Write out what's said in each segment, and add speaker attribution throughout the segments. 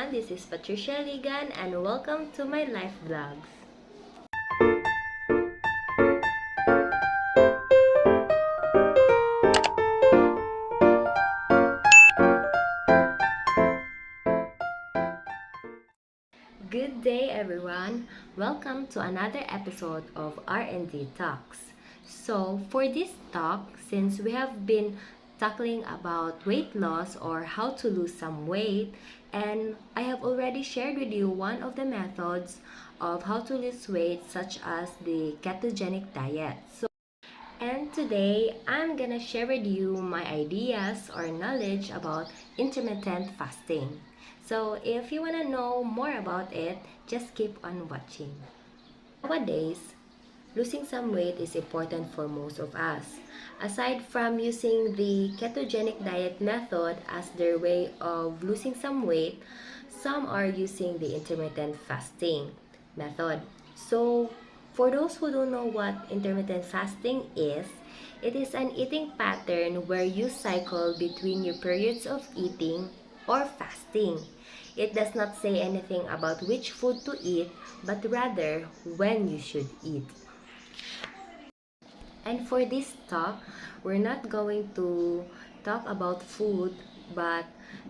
Speaker 1: everyone, this is Patricia Ligan and welcome to my life vlogs. Good day everyone, welcome to another episode of RND Talks. So for this talk, since we have been tackling about weight loss or how to lose some weight, and I have already shared with you one of the methods of how to lose weight, such as the ketogenic diet. And today I'm gonna share with you my ideas or knowledge about intermittent fasting. So if you wanna know more about it, just keep on watching. Nowadays, losing some weight is important for most of us. Aside from using the ketogenic diet method as their way of losing some weight, some are using the intermittent fasting method. So, for those who don't know what intermittent fasting is, it is an eating pattern where you cycle between your periods of eating or fasting. It does not say anything about which food to eat, but rather when you should eat. And for this talk, we're not going to talk about food, but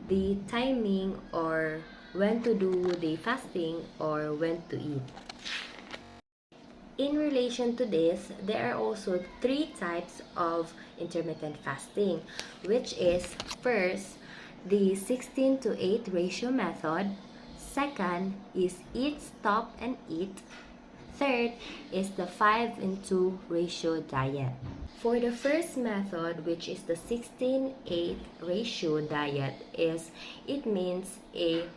Speaker 1: the timing or when to do the fasting or when to eat. In relation to this, there are also three types of intermittent fasting, which is first, the 16 to 8 ratio method. Second is eat, stop, and eat. Third is the 5-in-2 ratio diet. For the first method, which is the 16-8 ratio diet, it means a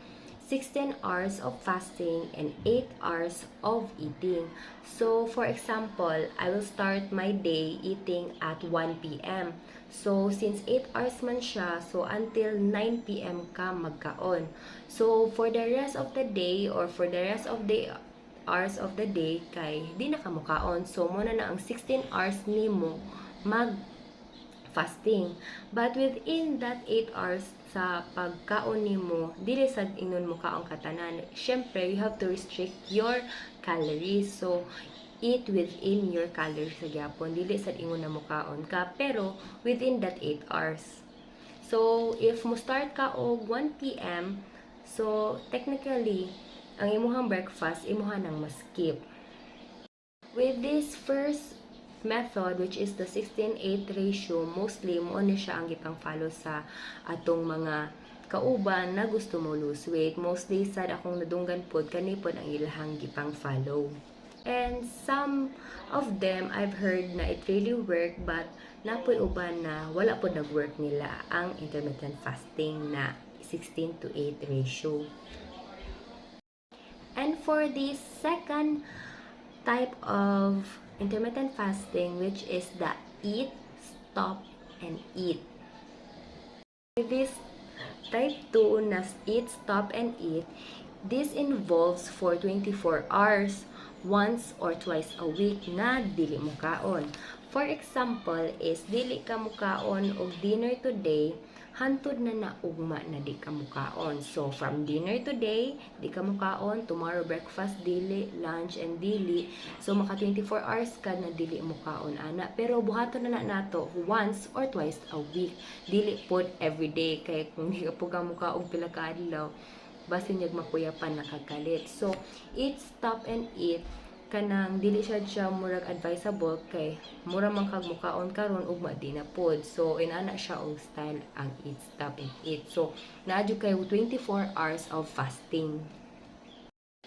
Speaker 1: 16 hours of fasting and 8 hours of eating. So, for example, I will start my day eating at 1 p.m. So, since 8 hours man siya, so until 9 p.m. ka magkaon. So, for the rest of the day or for the rest of the hours of the day, kay di na ka mukaon. So, muna na ang 16 hours nimo mag fasting. But within that 8 hours sa pagkaon nimo, dili sad ingon mo kaon katanan. Syempre, you have to restrict your calories. So, eat within your calories sa gyapon. Dili sad ingon na mo kaon ka, pero within that 8 hours. So, if mo start ka og 1 p.m., so technically, ang imuhang breakfast, imuha nang maskip. With this first method, which is the 16-8 ratio, mostly mo ni siya ang gipang follow sa atong mga kauban na gusto mo lose weight. Mostly sad akong nadunggan pod kanipod ang ilahang gipang follow. And some of them I've heard na it really work, but napoy uban na wala pod nag-work nila ang intermittent fasting na 16 to 8 ratio. And for the second type of intermittent fasting, which is the eat, stop, and eat. This type 2 na eat, stop, and eat, this involves for 24 hours, once or twice a week na dili mo kaon. For example, is dili ka mo kaon og dinner today, hantod na naugma na di ka mukaon. So, from dinner today, di ka mukaon, tomorrow breakfast, dili, lunch, and dili. So, maka 24 hours ka na dili mukaon, ana. Pero, buhaton na nato once or twice a week. Dili pod everyday. Kaya kung di ka po ka mukaon pila ka adlaw, basin niyag makuyapan nakagalit. So, eat, stop, and eat. Kanang dili siya murag advisable kay mura man kag mukaon karon ug di na pod. So inana siya og style ang eat, stop, and eat. So naadyo kay 24 hours of fasting.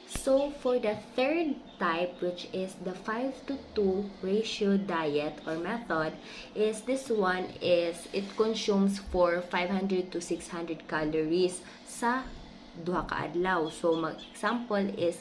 Speaker 1: So for the third type, which is the 5-to-2 ratio diet or method, is this one is it consumes for 500 to 600 calories sa duha ka adlaw. So example is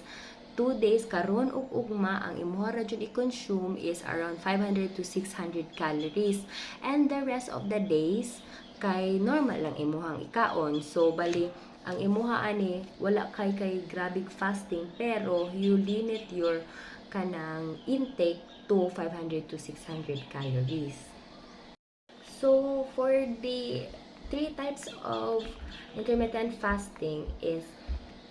Speaker 1: 2 days karon ug ugma ang imuha ra jud i-consume is around 500 to 600 calories, and the rest of the days kay normal lang imuhang ikaon. So bali ang imuha ani wala kay grabe fasting, pero you limit your kanang intake to 500 to 600 calories. So for the three types of intermittent fasting is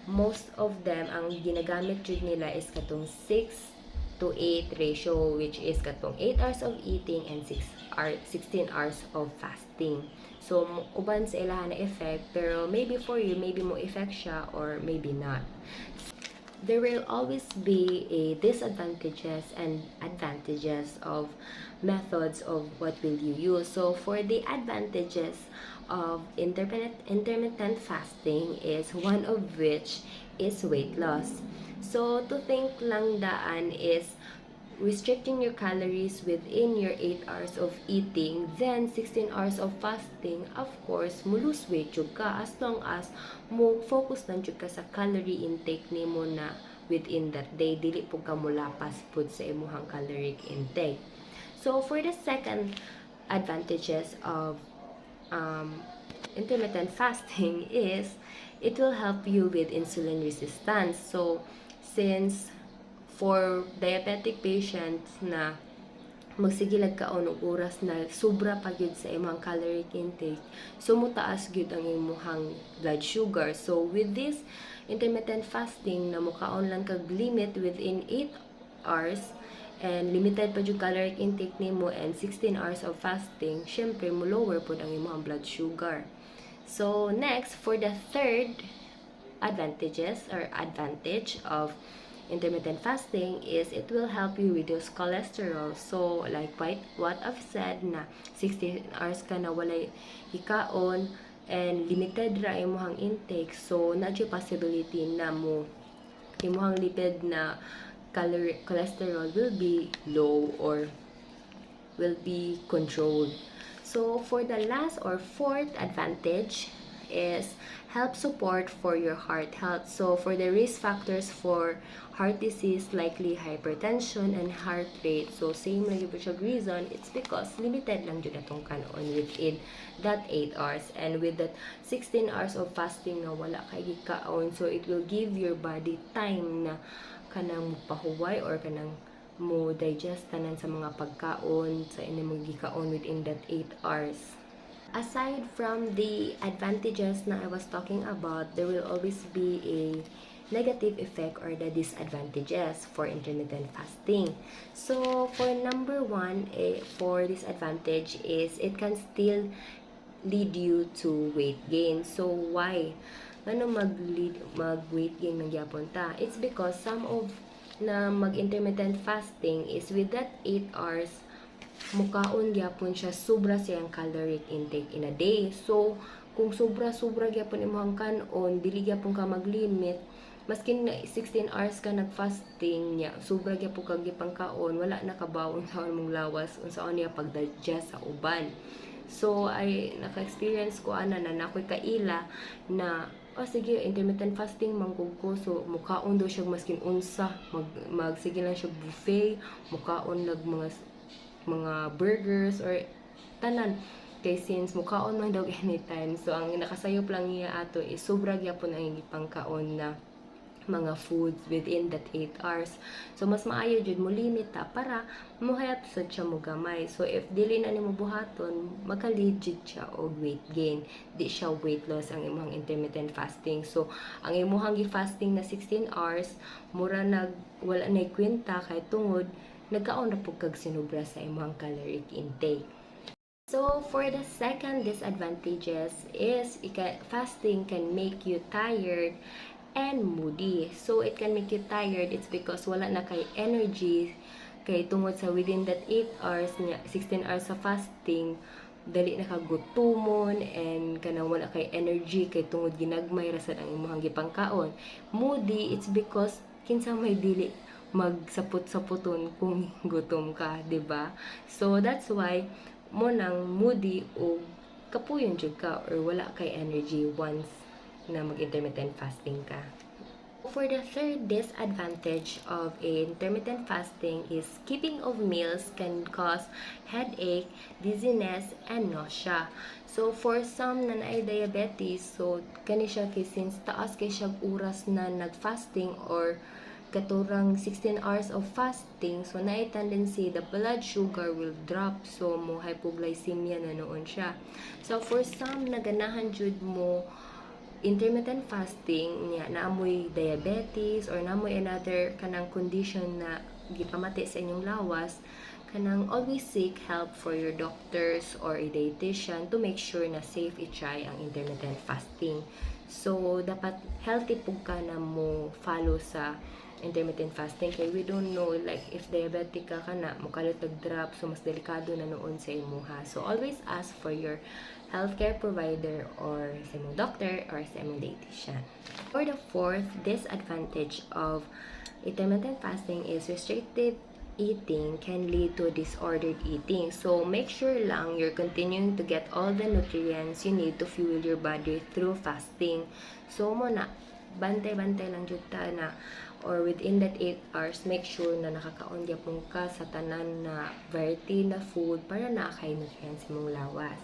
Speaker 1: most of them, ang ginagamit jud nila is katong 6 to 8 ratio, which is katong 8 hours of eating and 16 hours of fasting. So, uban sa ilahan na effect, pero maybe for you, maybe mo effect siya or maybe not. There will always be a disadvantages and advantages of methods of what will you use. So for the advantages of intermittent fasting is one of which is weight loss. So to think lang daan is restricting your calories within your 8 hours of eating, then 16 hours of fasting, of course, mo lose weight jud ka as long as mo focus lang jud ka sa calorie intake nimo na within that day, dili po ka mulapas pud sa imuhang caloric intake. So for the second advantages of intermittent fasting is it will help you with insulin resistance. So since for diabetic patients na magsigilag kaon og oras na sobra pa gyud sa imong caloric intake, so mutaas gyud ang imong blood sugar. So with this intermittent fasting na mukaon lang kag limit within 8 hours and limited pa yung caloric intake nimo and 16 hours of fasting, syempre mo lower pod ang imong blood sugar. So next, for the third advantage of intermittent fasting is it will help you reduce cholesterol. So like what I've said na 16 hours ka na walay ikaon and limited ra imong intake, so nadyo possibility na mo imong lipid na cholesterol will be low or will be controlled. So for the last or fourth advantage is help support for your heart health. So for the risk factors for heart disease, likely hypertension and heart rate, so same lang yung reason, it's because limited lang yun atong kanon within that 8 hours, and with that 16 hours of fasting na wala kay gikaon, so it will give your body time na kanang pahuway or kanang mo digest tanan sa mga pagkaon sa inyong gikaon within that 8 hours. Aside from the advantages na I was talking about, there will always be a negative effect or the disadvantages for intermittent fasting. So for number one, for disadvantage is it can still lead you to weight gain. So why? Ano mag-weight gain ng gyapon ta? It's because some of na mag-intermittent fasting is with that 8 hours mukaon gyapon siya sobra siyang caloric intake in a day. So kung sobra gyapon imong kanon, dili gyapon ka maglimit, maskin 16 hours ka nag-fasting niya, sobra gyapon ka gipang kaon, wala na kabawon sa mong lawas unsaon niya pag-digest sa uban. So ay naka-experience ko na nakoy kaila na sige, intermittent fasting manggug ko, so mukaon daw siya maskin unsa, magsige lang siya buffet, mukaon lag mga burgers or tanan, kay since mukaon man daw anytime, so ang nakasayop lang niya ato is sobra gyapon ang ipangkaon na mga foods within that 8 hours. So mas maayo jud mo limit ta para muhayat sad siya mo gamay. So if dili na nimo buhaton, maka-legit siya og weight gain, di siya weight loss ang imong intermittent fasting. So ang imong gi-fasting na 16 hours mura wala na kwenta kay tungod nagkaon ra pug kag sinubra sa imong caloric intake. So for the second disadvantages is fasting can make you tired and moody. So it can make you tired, it's because wala na kay energy kay tungod sa within that 8 hours niya 16 hours sa fasting, dali na kagutumon and kanang wala kay energy kay tungod ginagmay ra sad ang imong gipangkaon. Moody, it's because kinsa may dili magsapot-sapoton kung gutom ka, diba? So that's why mo nang moody o kapuyon jud ka or wala kay energy once na mag-intermittent fasting ka. For the third disadvantage of intermittent fasting is skipping of meals can cause headache, dizziness, and nausea. So for some na naay diabetes, so kani siya kay since taas kay siya oras na nag-fasting or katurang 16 hours of fasting, so naay tendency the blood sugar will drop, so mo hypoglycemia na noon siya. So for some naganahan jud mo intermittent fasting niya naamoy diabetes or naamoy another kanang condition na gipamati sa inyong lawas, kanang always seek help for your doctors or a dietitian to make sure na safe i-try ang intermittent fasting. So dapat healthy pug ka na mo follow sa intermittent fasting kay we don't know like if diabetic ka kana mokalit og drop, so mas delikado na noon sa imuha. So always ask for your healthcare provider or sa imong doctor or sa imong dietitian. For the fourth disadvantage of intermittent fasting is restrictive eating can lead to disordered eating. So make sure lang you're continuing to get all the nutrients you need to fuel your body through fasting. So mo na bantay-bantay lang jud ta na or within that 8 hours, make sure na nakakaon gyapon ka sa tanan na variety na food para nakakay nutrients mong lawas.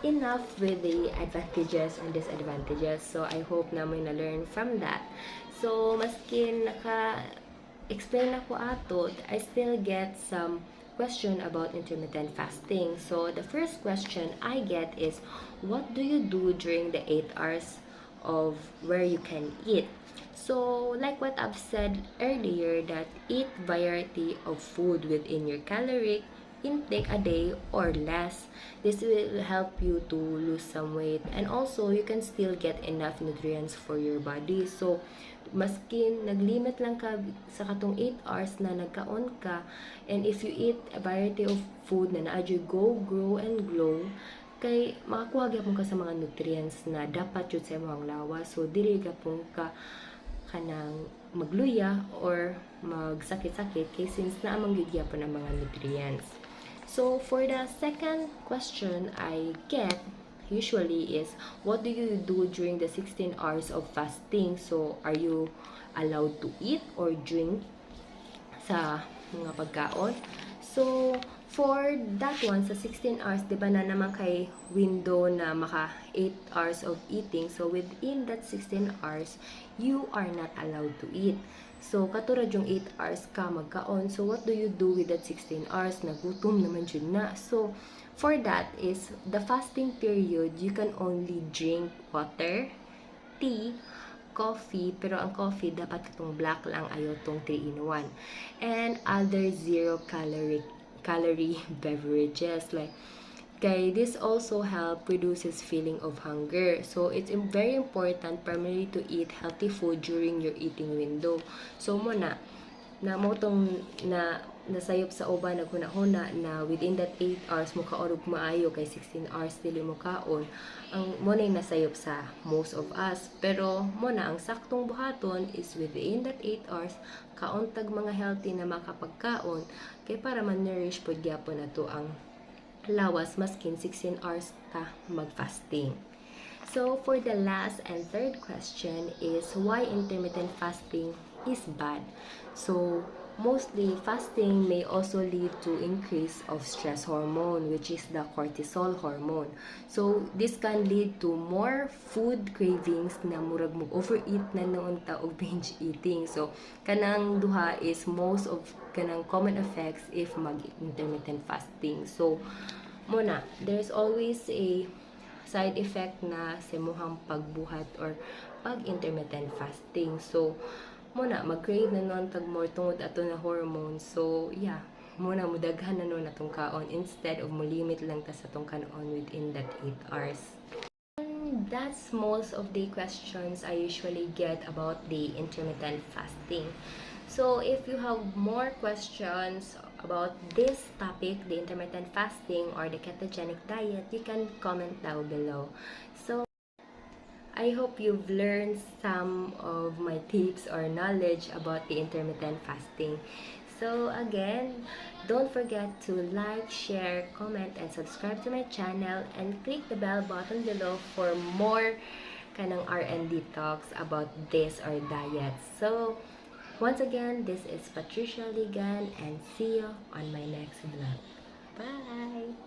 Speaker 1: Enough with the advantages and disadvantages. So I hope na may na-learn from that. So maskin explain ako ato, I still get some question about intermittent fasting. So the first question I get is, what do you do during the 8 hours of where you can eat? So like what I've said earlier, that eat variety of food within your caloric intake a day or less. This will help you to lose some weight, and also you can still get enough nutrients for your body. So maskin naglimit lang ka sa katong 8 hours na nagkaon ka, and if you eat a variety of food na naadyo go, grow, and glow, kay makakuha gyapon ka sa mga nutrients na dapat yun sa imong lawas. So dili gyapon ka kanang magluya or magsakit-sakit kay since naamang gyud gyapon ang mga nutrients. So for the second question I get usually is, what do you do during the 16 hours of fasting? So are you allowed to eat or drink sa mga pagkaon? So for that one, sa 16 hours, di ba na naman kay window na maka 8 hours of eating. So within that 16 hours, you are not allowed to eat. So katulad yung 8 hours ka magkaon. So what do you do with that 16 hours? Nagutom naman yun na. So for that is, the fasting period, you can only drink water, tea, coffee, pero ang coffee dapat itong black lang, ayaw itong 3-in-1, and other zero calorie beverages like kay this also help reduces feeling of hunger. So it's very important primarily to eat healthy food during your eating window. So mo na mo tong na nasayop sa uban naghuna-huna na within that 8 hours mo kaon og maayo kay 16 hours dili mo kaon, ang mo na nasayop sa most of us. Pero mo na ang saktong buhaton is within that 8 hours kaon tag mga healthy na makapagkaon kay para man-nourish pod gyapon nato ang lawas maskin 16 hours ta mag-fasting. So for the last and third question is, why intermittent fasting is bad? So mostly fasting may also lead to increase of stress hormone, which is the cortisol hormone. So this can lead to more food cravings na murag mo overeat na noon ta og binge eating. So kanang duha is most of kanang common effects if mag intermittent fasting. So muna, there's always a side effect na sa muhang pagbuhat or pag intermittent fasting. So muna mag-crave na nun tag more tungod ato na hormones. So yeah, muna mudaghan na nun atong kaon instead of mo limit lang ta sa tong kanon within that 8 hours. And that's most of the questions I usually get about the intermittent fasting. So if you have more questions about this topic, the intermittent fasting or the ketogenic diet, you can comment down below. So I hope you've learned some of my tips or knowledge about the intermittent fasting. So again, don't forget to like, share, comment, and subscribe to my channel, and click the bell button below for more kanang RND talks about this or diet. So once again, this is Patricia Ligan, and see you on my next vlog. Bye!